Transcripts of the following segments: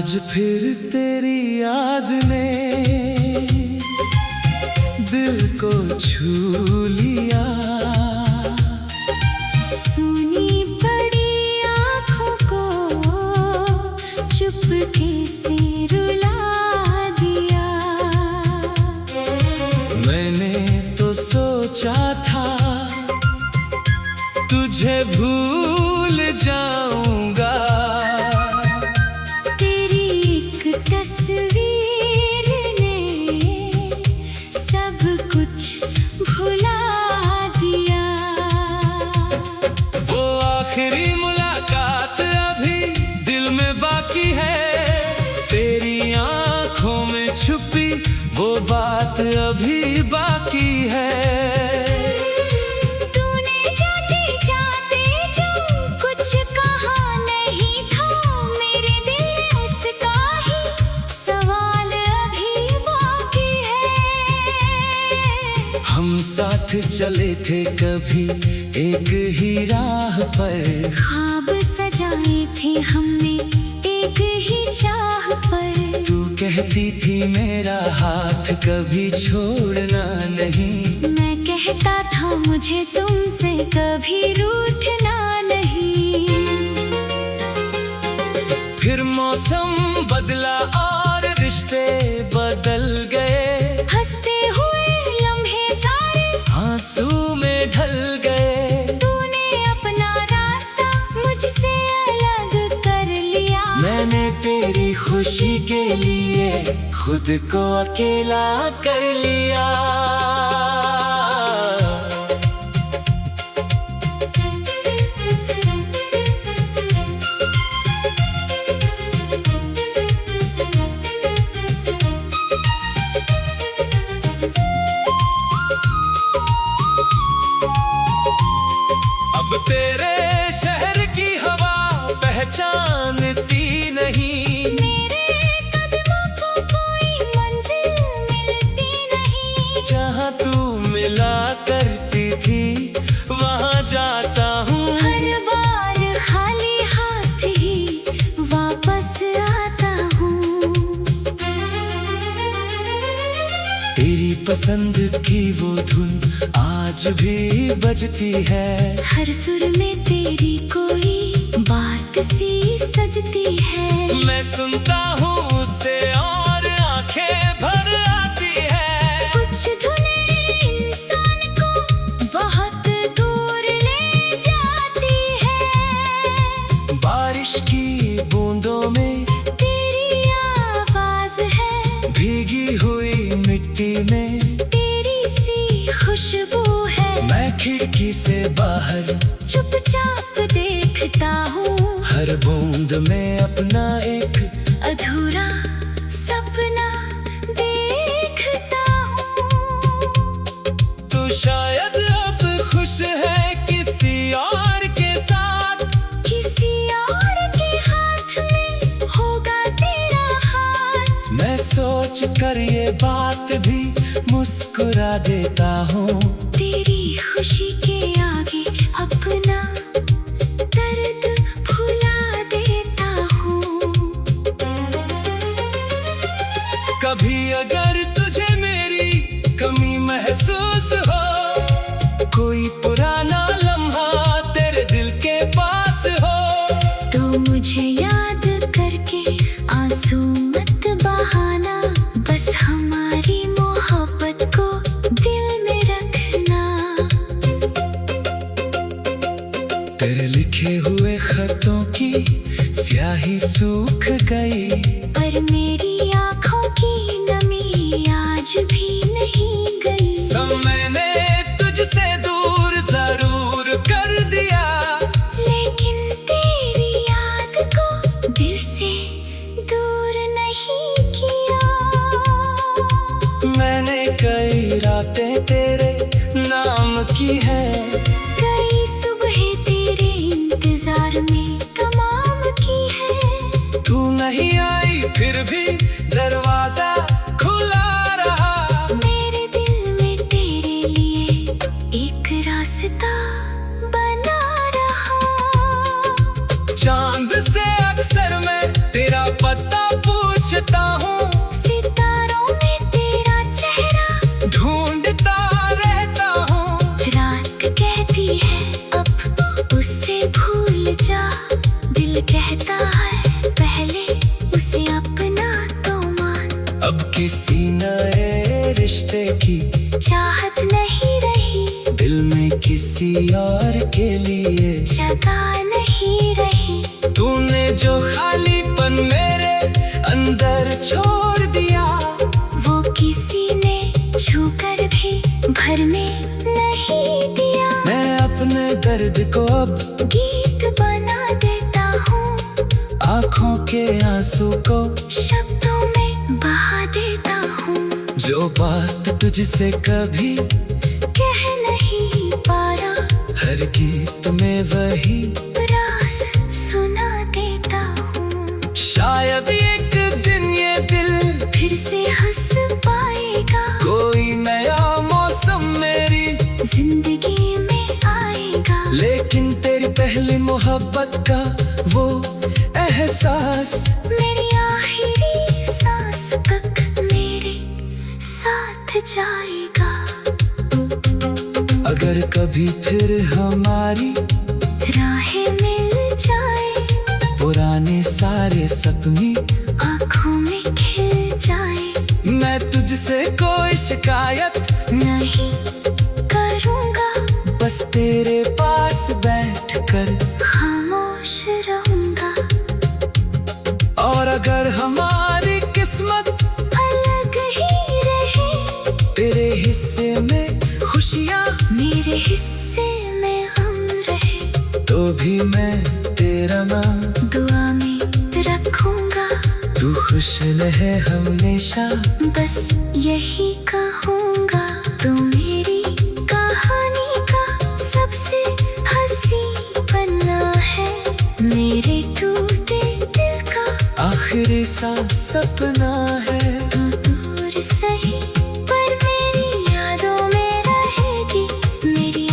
आज फिर तेरी याद ने दिल को छू लिया। सुनी बड़ी आँखों को चुपके से रुला दिया। मैंने तो सोचा था तुझे भूल जाऊंगा। तेरी एक तस्वीर ने सब कुछ भुला दिया। वो आखिरी मुलाकात अभी दिल में बाकी है। तेरी आंखों में छुपी वो बात अभी बाकी है। हम साथ चले थे कभी एक ही राह पर। ख्वाब सजाए थे हमने एक ही चाह पर। तू कहती थी मेरा हाथ कभी छोड़ना नहीं। मैं कहता था मुझे तुमसे कभी रूठना नहीं। फिर मौसम बदला और रिश्ते बदल गए। आंसू में ढल गए। तूने अपना रास्ता मुझसे अलग कर लिया। मैंने तेरी खुशी के लिए खुद को अकेला कर लिया। अब तेरे शहर की हवा पहचानती नहीं। मेरे कदमों को कोई मंजिल मिलती नहीं। जहाँ तू मिला करती थी वहाँ जाता हूँ। हर बार खाली हाथ ही वापस आता हूँ। तेरी पसंद की वो धुन आज भी बजती है। हर सुर में तेरी कोई बात सी सजती है। मैं सुनता हूँ उससे और आंखें भर आती है। कुछ धुनें इंसान को बहुत दूर ले जाती है। बारिश की बूंदों में तेरी आवाज है। भीगी हुई मिट्टी में तेरी सी खुशबू है। मैं खिड़की से बाहर चुपचाप देखता हूँ। हर बूंद में अपना एक अधूरा सपना देखता हूँ। तू शायद अब खुश है किसी और के साथ। किसी और के हाथ में होगा तेरा हाथ। मैं सोच कर ये बात भी मुस्कुरा देता हूँ। तेरी खुशी के आगे अपना दर्द भुला देता हूँ। कभी अगर तुझे मेरी कमी महसूस हो, कोई पुराना लम्हा तेरे दिल के पास हो, तो मुझे याद करके आंसू मत बहाना। बस हमारी मोहब्बत को दिल में रखना। तेरे लिखे हुए खतों की स्याही सूख गई। पर मेरी आँखों की नमी आज भी नहीं गई। समय ने तुझसे दूर जरूर कर दिया। लेकिन तेरी याद को दिल से दूर नहीं किया। मैंने कई रातें तेरे नाम की है। कई सुबह तेरे इंतजार में तमाम की है। तू नहीं आई फिर भी दरवाजा खुला रहा। मेरे दिल में तेरे लिए एक रास्ता बना रहा। चांद से अक्सर मैं तेरा पता खोजता हूँ, सितारों में तेरा चेहरा ढूंढता रहता हूँ। रात कहती है अब उसे भूल जा, दिल कहता है पहले उसे अपना तो मान। अब किसी नए रिश्ते की चाहत नहीं रही, दिल में किसी और के लिए जगह नहीं रही। तूने जो खालीपन मेरे अंदर छोड़ दिया, वो किसी ने छूकर भी भरने नहीं दिया। मैं अपने दर्द को अब गीत बना देता हूँ, आँखों के आंसू को शब्दों में बहा देता हूँ। जो बात तुझसे कभी कह नहीं पाया, हर गीत में वही राज सुना देता हूँ। शायद एक दिन ये दिल फिर से हंस पाएगा, कोई नया मौसम मेरी जिंदगी में आएगा। लेकिन तेरी पहली मोहब्बत का वो एहसास मेरी आखिरी सांस तक मेरे साथ जाएगा। अगर कभी फिर हमारी राहें मिल जाए, पुराने सारे सपने आँखों में खिल जाए। मैं तुझसे कोई शिकायत नहीं करूँगा, बस तेरे पास बैठकर खामोश रहूँगा। और अगर हमारी किस्मत अलग ही रहे, तेरे हिस्से में खुशियाँ मेरे हिस्से में हम रहे, तो भी मैं तेरा नाम दुआ में रखूँगा। तू खुश रहे हमेशा, बस यही कहूँगा। तू मेरी कहानी का सबसे हंसी पन्ना है, मेरे टूटे दिल का आखिरी सा सपना है। तू दूर सही पर मेरी यादों में रहेगी, मेरी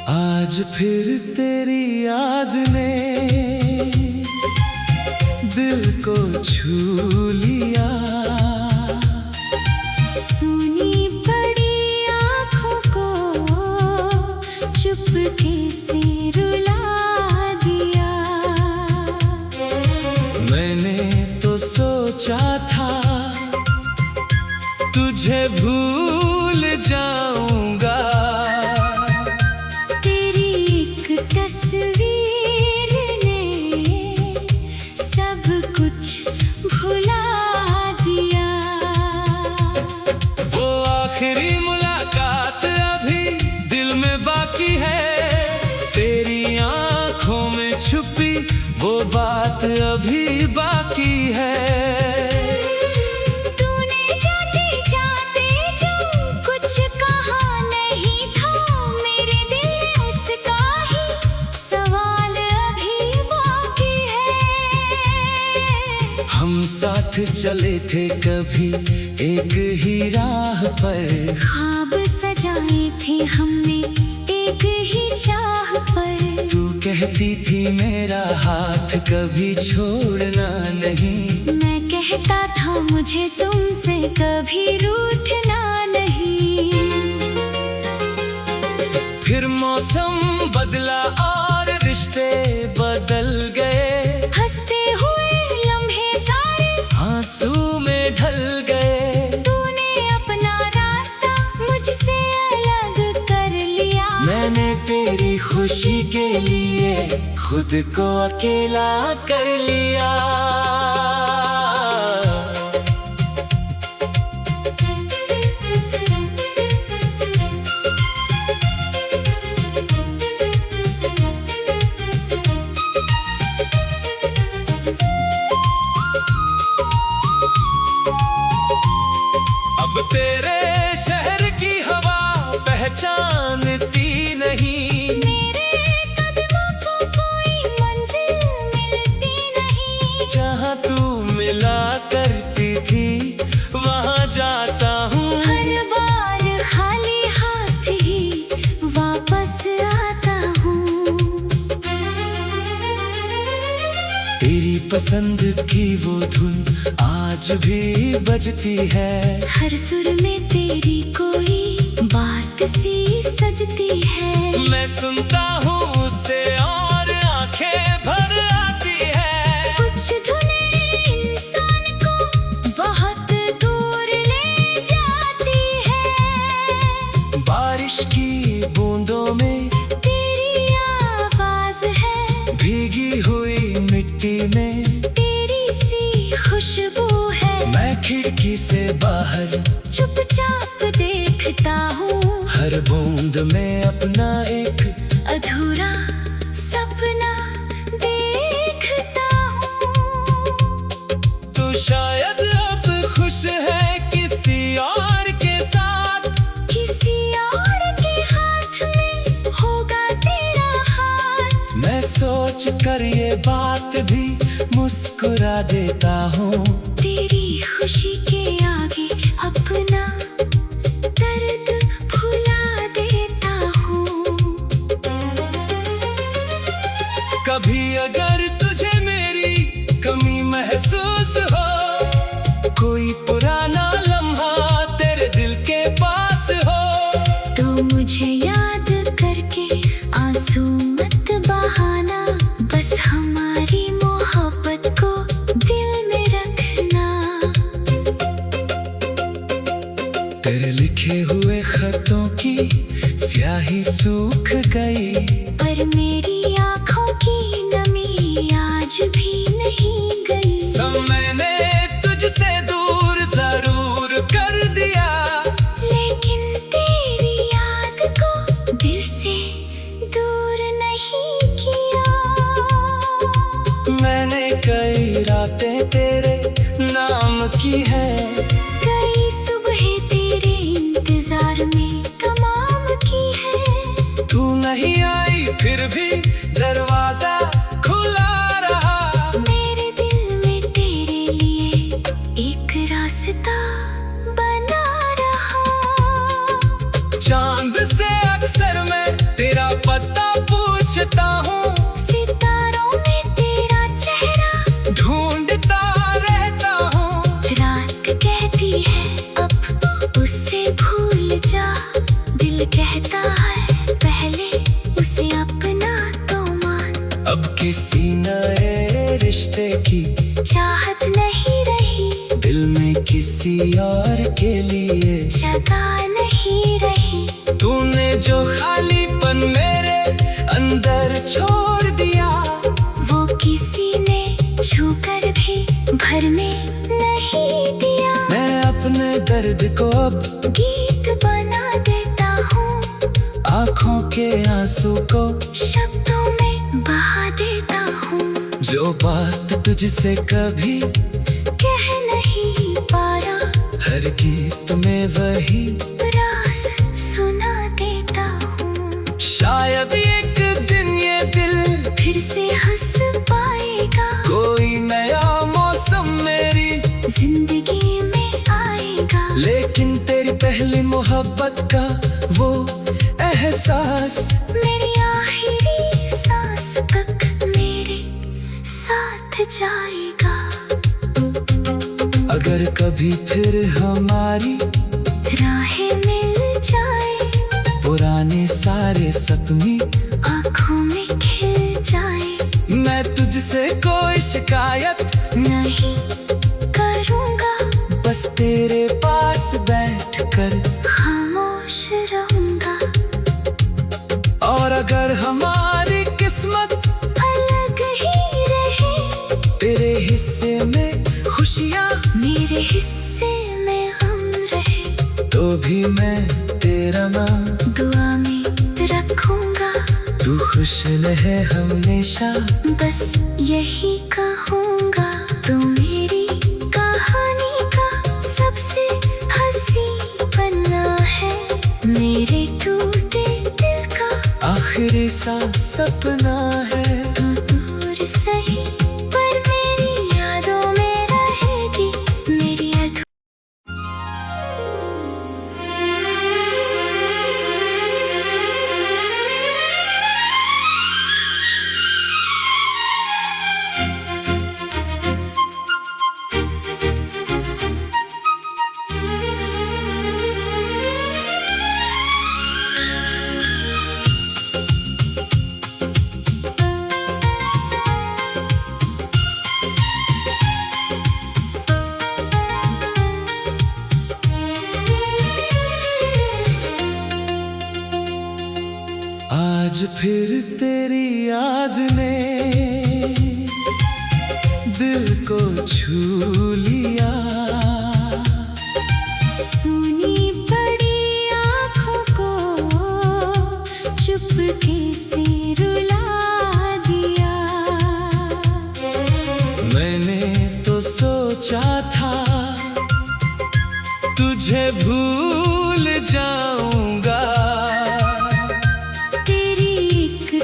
आज फिर तेरी याद ने दिल को छू लिया। सुनी पड़ी आँखों को चुपके से रुला दिया। मैंने तो सोचा था तुझे भूल जाऊंगा, तेरी एक तस्वीर ने सब कुछ भुला दिया। वो आखिरी मुलाकात अभी दिल में बाकी है, तेरी आंखों में छुपी वो बात अभी बाकी है। तूने जाते जाते जो कुछ कहा नहीं था, मेरे दिल में उसका ही सवाल अभी बाकी है। हम साथ चले थे कभी एक ही राह पर, ख्वाब सजाए थे हमने एक ही चाह पर। तू कहती थी मेरा हाथ कभी छोड़ना नहीं, मैं कहता था मुझे तुमसे कभी रूठना नहीं। फिर मौसम बदला और रिश्ते बदल गए, हंसते हुए लम्हे सारे आंसू में ढल गए। तूने अपना रास्ता मुझसे अलग कर लिया। मैंने तेरी खुशी के लिए खुद को अकेला कर लिया। अब तेरे शहर की हवा पहचानती नहीं, मेरे कदमों को कोई मंजिल मिलती नहीं। जहाँ तू मिला करती थी वहाँ जाता हूँ, हर बार खाली हाथ ही वापस आता हूँ। तेरी पसंद की वो धुन आज भी बजती है, हर सुर में तेरी कोई बात सी सजती है। मैं सुनता हूँ उसे और आंखें भर आती है। कुछ धुनें इंसान को बहुत दूर ले जाती है। बारिश की बूंदों में तेरी आवाज है, भीगी हुई मिट्टी में तेरी सी खुशबू है। मैं खिड़की से बाहर चुपचाप देखता हूँ, हर बूंद में अपना एक अधूरा सपना देखता हूँ। तू शायद अब खुश है किसी और के साथ, किसी और के हाथ में होगा तेरा हाथ। मैं सोच कर ये बात भी मुस्कुरा देता हूँ। तेरी खुशी के आगे अपना दर्द भुला देता हूँ। कभी अगर तुझे मेरी कमी महसूस हो, कोई पुराना लम्हा तेरे दिल के पास हो, तो मुझे याद करके आंसू मत बहाना। बस हमारी मोहब्बत को दिल में रखना। तेरे लिखे हुए खतों की स्याही सूख गई, पर मेरी आँखों की नमी आज भी नहीं गई। समय ने तुझसे दूर जरूर कर दिया, लेकिन तेरी याद को दिल से दूर नहीं किया। मैंने कई रातें तेरे नाम की है, कई सुबह तेरे इंतजार में तमाम की है। तू नहीं आई फिर भी दरवाजा खुला रहा, मेरे दिल में तेरे लिए एक रास्ता बना रहा। चांद से अक्सर मैं तेरा पता पूछता हूँ, सितारों में तेरा चेहरा ढूंढता रहता हूँ। रात कहती है अब उससे भूल जा, दिल कहता है पहले उसे अपना तो मान। अब किसी नए रिश्ते की चाहत नहीं रही, दिल में किसी और के लिए जगह नहीं रही। तूने जो खालीपन मेरे अंदर छोड़ दिया, वो किसी ने छूकर भी भरने नहीं दिया। मैं अपने दर्द को अब गीत बना देता हूँ, आँखों के आंसू को शब्दों में बहा देता हूँ। जो बात तुझसे कभी कह नहीं पाया, हर गीत में वही राज सुना देता हूँ। शायद एक दिन ये दिल फिर से हंस पाएगा, कोई नया मौसम मेरी जिंदगी में आएगा। लेकिन तेरी पहली मोहब्बत का वो एहसास मेरी आखिरी सांस तक मेरे साथ जाएगा। अगर कभी फिर हमारी राहें मिल जाए, पुराने सारे सपने आँखों में खिल जाए। मैं तुझसे कोई शिकायत नहीं करूँगा, बस तेरे पास बैठकर खामोश रहूँगा। और अगर हमारी किस्मत अलग ही रहे, तेरे हिस्से में खुशियाँ मेरे हिस्से में हम रहे, तो भी मैं तेरा नाम दुआ में रखूँगा। तू खुश रहे हमेशा, बस यही कहूँगा। तू मेरी कहानी का सबसे हंसी सा सपना है। तू दूर सही पर मेरी यादों में रहेगी मेरी अधूरी। आज फिर तेरी याद ने दिल को छू लिया। सुनी पड़ी आँखों को चुपके से रुला दिया। मैंने तो सोचा था तुझे भूल जाऊंगा।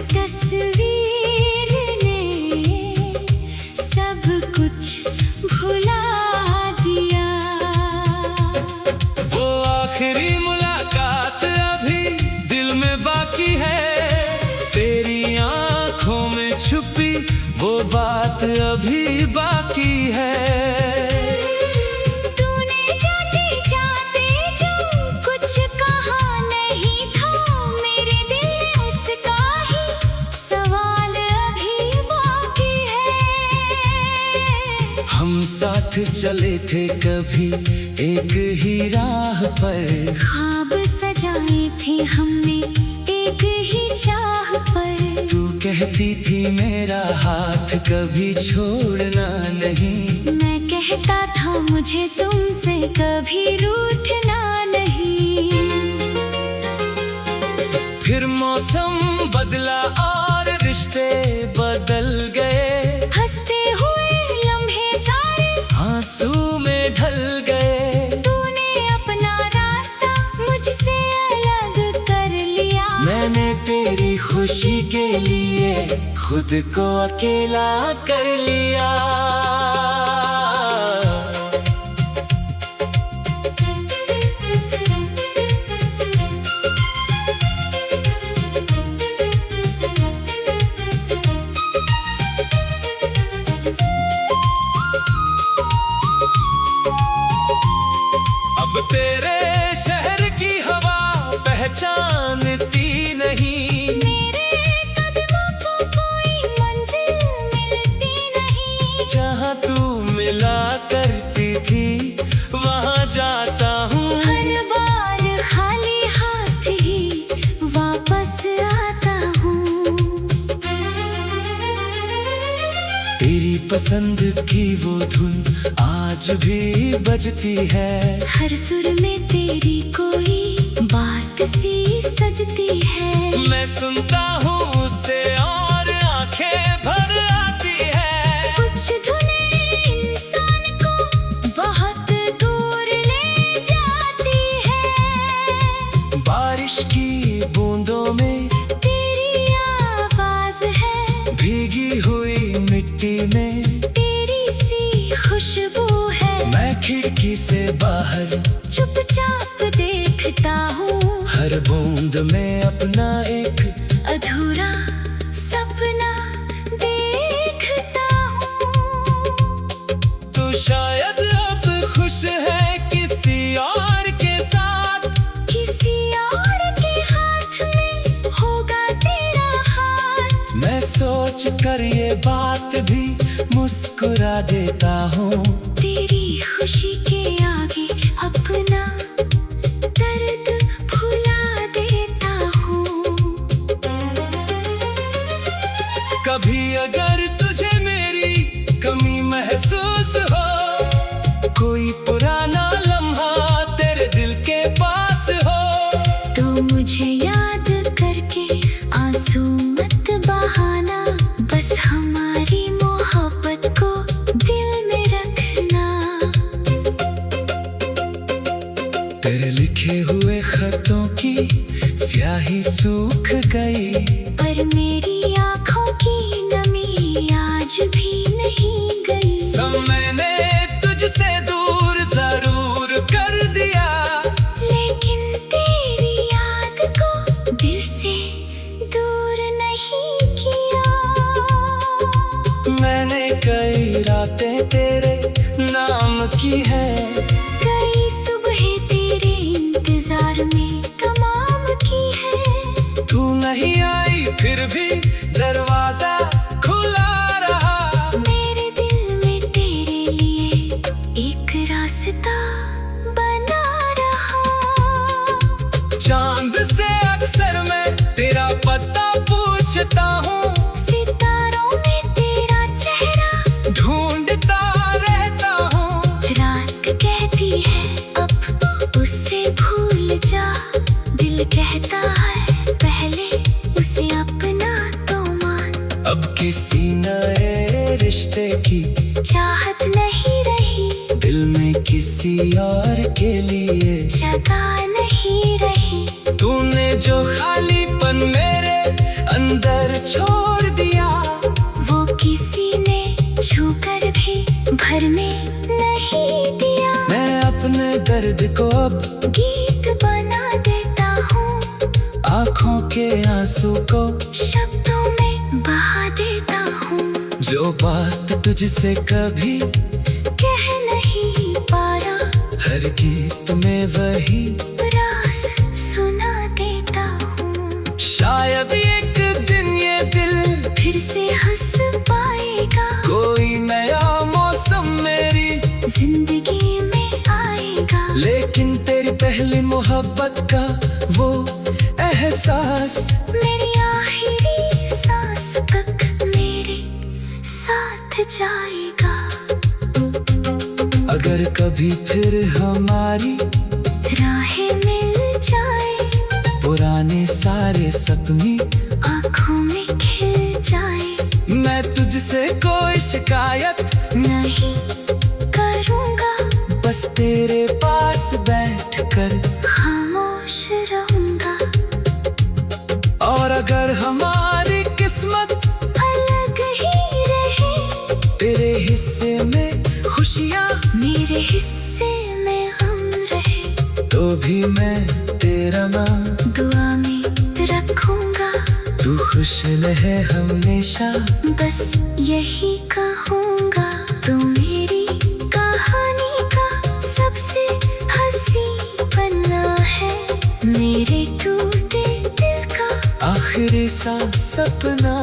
तस्वीर ने सब कुछ भुला दिया। वो आखिरी मुलाकात अभी दिल में बाकी है। तेरी आंखों में छुपी वो बात अभी बाकी है। हम साथ चले थे कभी एक ही राह पर। ख्वाब सजाए थे हमने एक ही चाह पर। तू कहती थी मेरा हाथ कभी छोड़ना नहीं। मैं कहता था मुझे तुमसे कभी रूठना नहीं। फिर मौसम बदला और रिश्ते बदल गए। हंसते हुए आंसू में ढल गए। तूने अपना रास्ता मुझसे अलग कर लिया। मैंने तेरी खुशी के लिए खुद को अकेला कर लिया। तेरे शहर की हवा पहचानती नहीं। मेरे कदमों को कोई मंजिल मिलती नहीं। जहाँ तू मिला करती थी वहाँ जाता हूँ। हर बार खाली हाथ ही वापस आता हूँ। तेरी पसंद की वो धुन आज भी बजती है। हर सुर में तेरी कोई बात सी सजती है। मैं सुनता हूँ उससे और आंखें भर आती है। कुछ धुनें इंसान को बहुत दूर ले जाती है। बारिश की बूंदों में तेरी आवाज है। भीगी हुई मिट्टी में खुशबू है। मैं खिड़की से बाहर चुपचाप देखता हूँ। हर बूंद में अपना एक अधूरा सपना देखता हूँ। तू शायद अब खुश है किसी और के साथ। किसी और के हाथ में होगा तेरा हाथ। मैं सोच कर ये बात भी मुस्कुरा देता हूँ। तेरी खुशी के आगे अपना दर्द भुला देता हूँ। कभी अगर तुझे मेरी कमी महसूस हो, कोई पुराना लम्हा तेरे दिल के पास हो, तो मुझे याद करके आंसू मत बहाना। बस हमारी मोहब्बत को दिल में रखना। तेरे लिखे हुए खतों की स्याही सूख गई, पर मेरी आँखों की नमी आज भी नहीं गई। समय ने तुझसे दूर जरूर कर दिया, लेकिन तेरी याद को दिल से दूर नहीं किया। मैंने कई रातें तेरे नाम की है, कई सुबह तेरे इंतजार में तमाम की है। तू नहीं आई फिर भी दरवाजा खुला रहा, मेरे दिल में तेरे लिए एक रास्ता बना रहा। चांद से अक्सर मैं तेरा पता पूछता हूँ, सितारों में तेरा चेहरा ढूंढता रहता हूँ। रात कहती है अब उससे भूल जा, दिल कहता है पहले उसे अपना तो मान। अब किसी नए रिश्ते की चाहत नहीं रही, दिल में किसी और के लिए जगह नहीं रही। तूने जो खालीपन मेरे अंदर छोड़ दिया, वो किसी ने छूकर भी भरने नहीं दिया। मैं अपने दर्द को अब गीत बना देता हूँ, आँखों के आंसू को शब्दों में बहा देता हूँ। जो बात तुझसे कभी कह नहीं पाया, हर गीत में वही राज सुना देता हूँ। शायद एक दिन ये दिल फिर से हंस पाएगा, कोई नया मौसम मेरी जिंदगी में आएगा। लेकिन तेरी पहली मोहब्बत का वो एहसास मेरी आखिरी सांस तक मेरे साथ जाएगा। अगर कभी फिर हमारी राहें मिल जाए, पुराने सारे सपने आँखों में खिल जाए। मैं तुझसे कोई शिकायत नहीं करूँगा, बस तेरे पास बैठकर खामोश रहूँगा। और अगर हमारी किस्मत अलग ही रहे, तेरे हिस्से में खुशियाँ मेरे हिस्से में हम रहे, तो भी मैं तेरा नाम दुआ में रखूँगा। तू खुश रहे हमेशा, बस यही कहूँगा। तू मेरी कहानी का सबसे हंसी पन्ना है, मेरे टूटे दिल का आखिरी सा सपना।